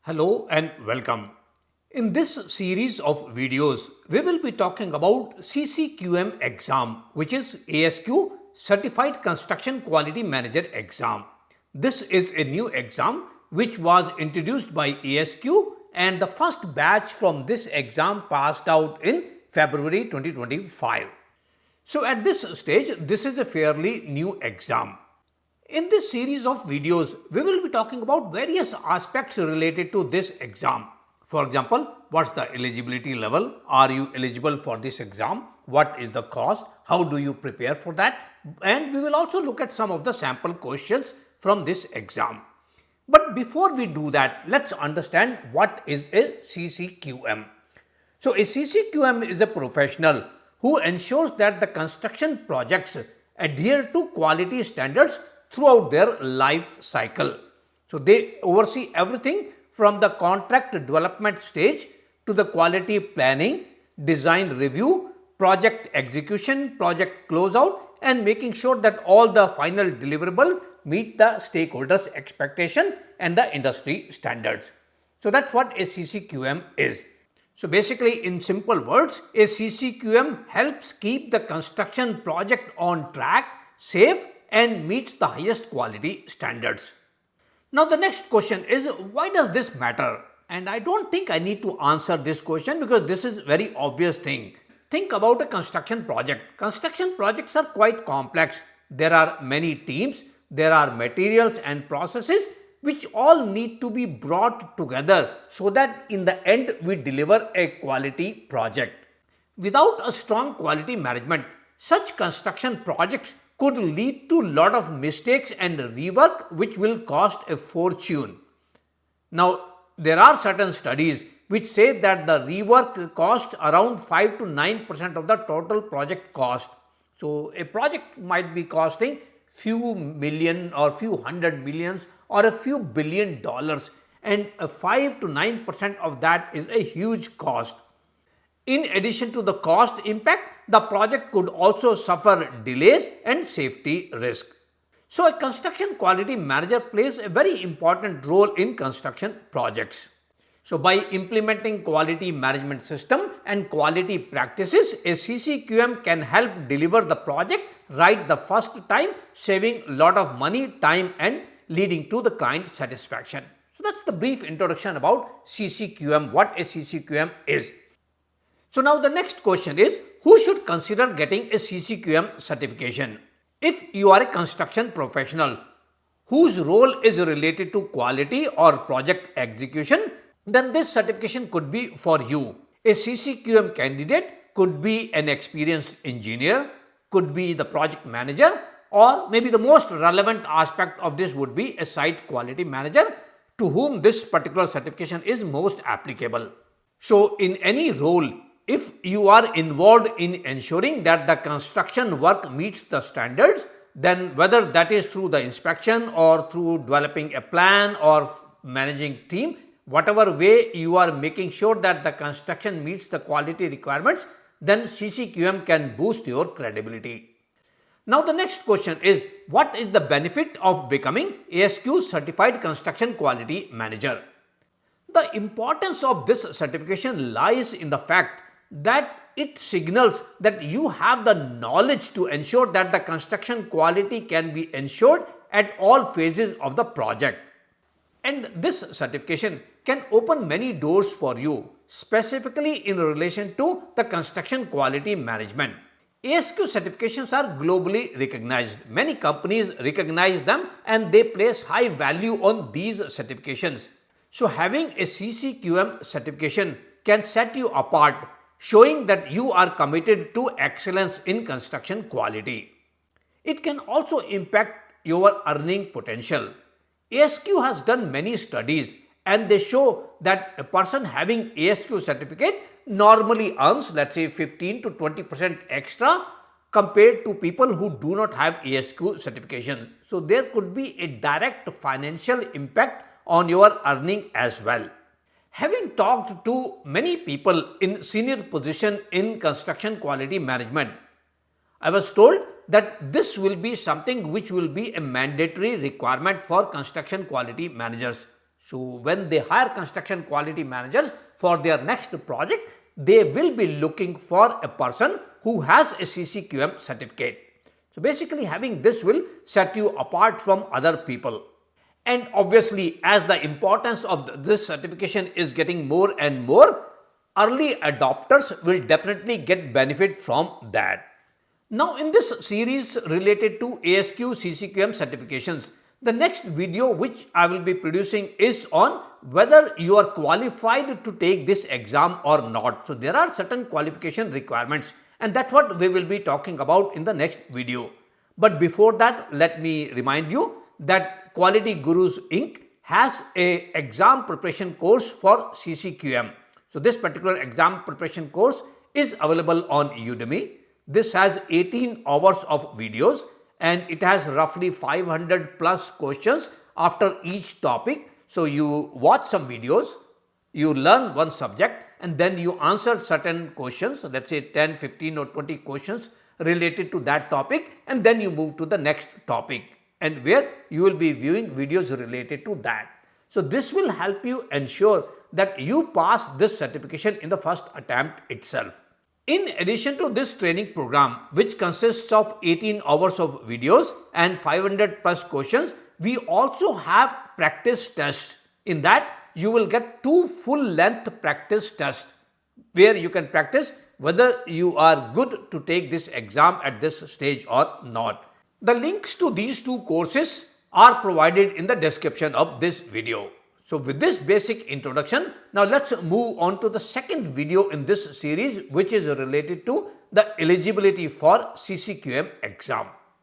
Hello and welcome. In this series of videos, we will be talking about CCQM exam, which is ASQ Certified Construction Quality Manager exam. This is a new exam which was introduced by ASQ, and the first batch from this exam passed out in February 2025. So at this stage, this is a fairly new exam. In this series of videos, we will be talking about various aspects related to this exam. For example, what's the eligibility level? Are you eligible for this exam? What is the cost? How do you prepare for that? And we will also look at some of the sample questions from this exam. But before we do that, let's understand what is a CCQM. So a CCQM is a professional who ensures that the construction projects adhere to quality standards throughout their life cycle. So they oversee everything from the contract development stage to the quality planning, design review, project execution, project closeout, and making sure that all the final deliverable meet the stakeholders' expectation and the industry standards. So that's what a CCQM is. So basically, in simple words, a CCQM helps keep the construction project on track, safe, and meets the highest quality standards. Now the next question is, why does this matter? And I don't think I need to answer this question because this is very obvious thing. Think about a construction project. Construction projects are quite complex. There are many teams, there are materials and processes which all need to be brought together so that in the end we deliver a quality project. Without a strong quality management, such construction projects could lead to a lot of mistakes and rework which will cost a fortune. Now, there are certain studies which say that the rework cost around 5 to 9% of the total project cost. So, a project might be costing few million or few hundred millions or a few billion dollars, and 5 to 9% of that is a huge cost. In addition to the cost impact, the project could also suffer delays and safety risk. So a construction quality manager plays a very important role in construction projects. So by implementing quality management system and quality practices, a CCQM can help deliver the project right the first time, saving a lot of money, time, and leading to the client satisfaction. So that's the brief introduction about CCQM, what a CCQM is. So now the next question is, who should consider getting a CCQM certification? If you are a construction professional whose role is related to quality or project execution, then this certification could be for you. A CCQM candidate could be an experienced engineer, could be the project manager, or maybe the most relevant aspect of this would be a site quality manager to whom this particular certification is most applicable. So in any role, if you are involved in ensuring that the construction work meets the standards, then whether that is through the inspection or through developing a plan or managing team, whatever way you are making sure that the construction meets the quality requirements, then CCQM can boost your credibility. Now the next question is, what is the benefit of becoming ASQ Certified Construction Quality Manager? The importance of this certification lies in the fact that it signals that you have the knowledge to ensure that the construction quality can be ensured at all phases of the project. And this certification can open many doors for you, specifically in relation to the construction quality management. ASQ certifications are globally recognized. Many companies recognize them and they place high value on these certifications. So having a CCQM certification can set you apart, showing that you are committed to excellence in construction quality. It can also impact your earning potential. ASQ has done many studies and they show that a person having ASQ certificate normally earns, let's say, 15 to 20% extra compared to people who do not have ASQ certification. So there could be a direct financial impact on your earning as well. Having talked to many people in senior position in construction quality management, I was told that this will be something which will be a mandatory requirement for construction quality managers. So when they hire construction quality managers for their next project, they will be looking for a person who has a CCQM certificate. So basically having this will set you apart from other people. And obviously, as the importance of this certification is getting more and more, early adopters will definitely get benefit from that. Now in this series related to ASQ CCQM certifications, the next video which I will be producing is on whether you are qualified to take this exam or not. So there are certain qualification requirements, and that's what we will be talking about in the next video. But before that, let me remind you that Quality Gurus Inc. has a exam preparation course for CCQM. So this particular exam preparation course is available on Udemy. This has 18 hours of videos and it has roughly 500 plus questions after each topic. So you watch some videos, you learn one subject and then you answer certain questions. So let's say 10, 15 or 20 questions related to that topic, and then you move to the next topic, and where you will be viewing videos related to that. So this will help you ensure that you pass this certification in the first attempt itself. In addition to this training program, which consists of 18 hours of videos and 500 plus questions, we also have practice tests. In that, you will get 2 full length practice tests where you can practice whether you are good to take this exam at this stage or not. The links to these 2 courses are provided in the description of this video. So with this basic introduction, now let's move on to the second video in this series, which is related to the eligibility for CCQM exam.